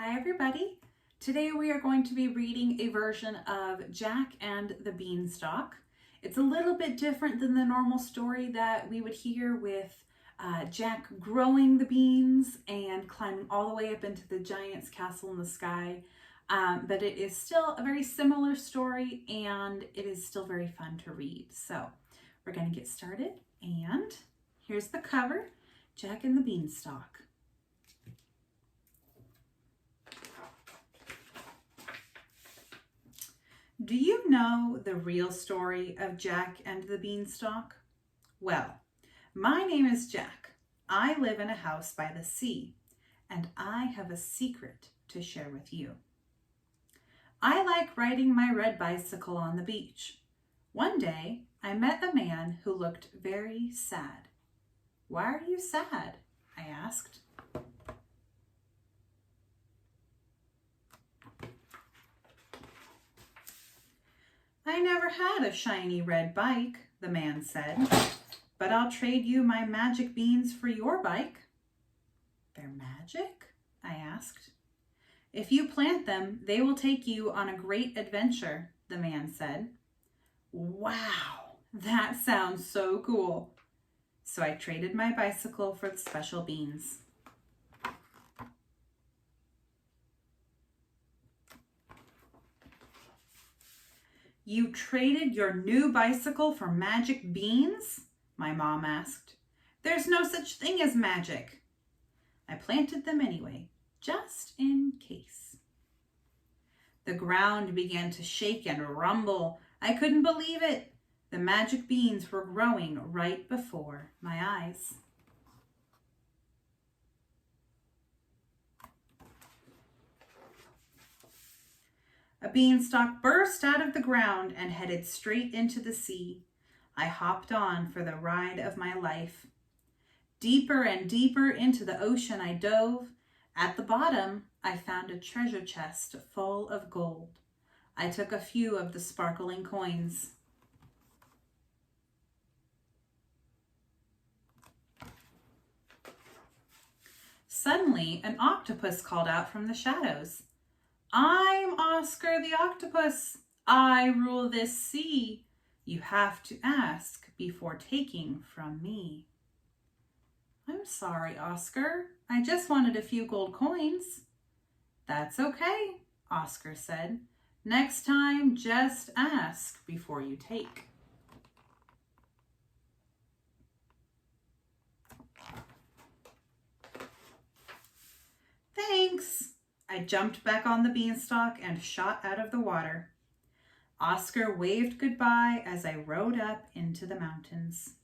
Hi everybody. Today we are going to be reading a version of Jack and the Beanstalk. It's a little bit different than the normal story that we would hear with Jack growing the beans and climbing all the way up into the giant's castle in the sky. But it is still a very similar story and it is still very fun to read. So we're going to get started, and here's the cover, Jack and the Beanstalk. Do you know the real story of Jack and the Beanstalk? Well, my name is Jack. I live in a house by the sea, and I have a secret to share with you. I like riding my red bicycle on the beach. One day, I met a man who looked very sad. "Why are you sad?" I asked. "I never had a shiny red bike," the man said, "but I'll trade you my magic beans for your bike." "They're magic?" I asked. "If you plant them, they will take you on a great adventure," the man said. Wow, that sounds so cool. So I traded my bicycle for the special beans. "You traded your new bicycle for magic beans?" my mom asked. "There's no such thing as magic." I planted them anyway, just in case. The ground began to shake and rumble. I couldn't believe it. The magic beans were growing right before my eyes. A beanstalk burst out of the ground and headed straight into the sea. I hopped on for the ride of my life. Deeper and deeper into the ocean I dove. At the bottom, I found a treasure chest full of gold. I took a few of the sparkling coins. Suddenly, an octopus called out from the shadows. "I'm Oscar the octopus. I rule this sea. You have to ask before taking from me." "I'm sorry, Oscar. I just wanted a few gold coins." "That's okay," Oscar said. "Next time, just ask before you take." "Thanks." I jumped back on the beanstalk and shot out of the water. Oscar waved goodbye as I rode up into the mountains.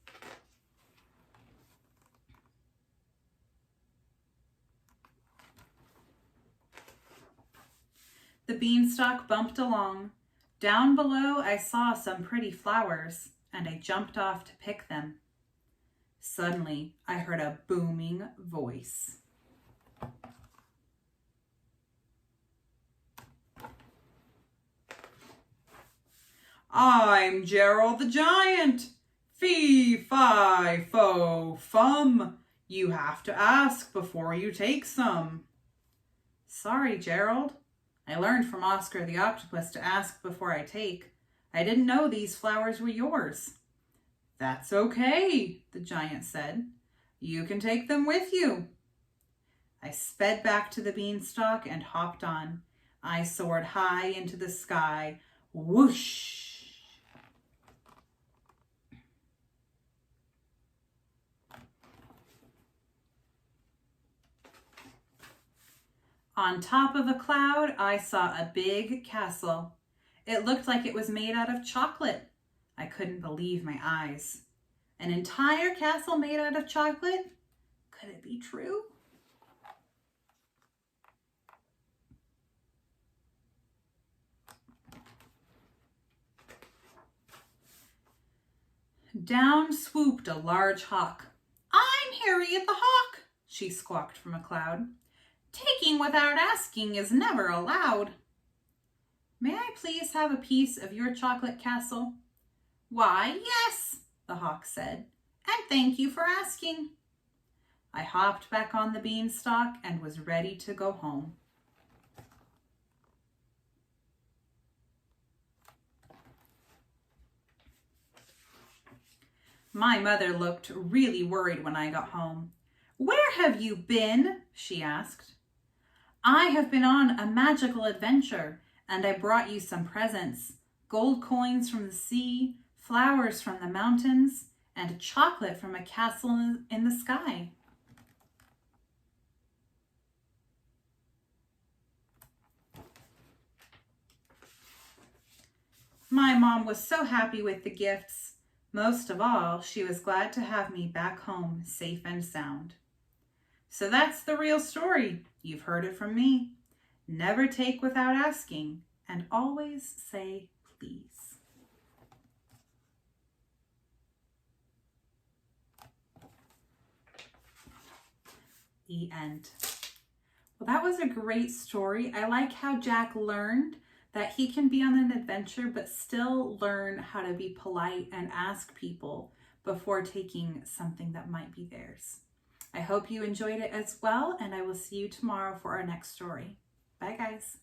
The beanstalk bumped along. Down below, I saw some pretty flowers, and I jumped off to pick them. Suddenly, I heard a booming voice. "I'm Gerald the Giant. Fee, fi, fo, fum. You have to ask before you take some." "Sorry, Gerald. I learned from Oscar the octopus to ask before I take. I didn't know these flowers were yours." "That's okay," the giant said. "You can take them with you." I sped back to the beanstalk and hopped on. I soared high into the sky. Whoosh! On top of a cloud, I saw a big castle. It looked like it was made out of chocolate. I couldn't believe my eyes. An entire castle made out of chocolate? Could it be true? Down swooped a large hawk. "I'm Harriet the Hawk," she squawked from a cloud. "Taking without asking is never allowed." "May I please have a piece of your chocolate castle?" "Why, yes," the hawk said, "and thank you for asking." I hopped back on the beanstalk and was ready to go home. My mother looked really worried when I got home. "Where have you been?" she asked. "I have been on a magical adventure, and I brought you some presents. Gold coins from the sea, flowers from the mountains, and chocolate from a castle in the sky." My mom was so happy with the gifts. Most of all, she was glad to have me back home safe and sound. So that's the real story. You've heard it from me. Never take without asking, and always say please. The end. Well, that was a great story. I like how Jack learned that he can be on an adventure but still learn how to be polite and ask people before taking something that might be theirs. I hope you enjoyed it as well, and I will see you tomorrow for our next story. Bye, guys.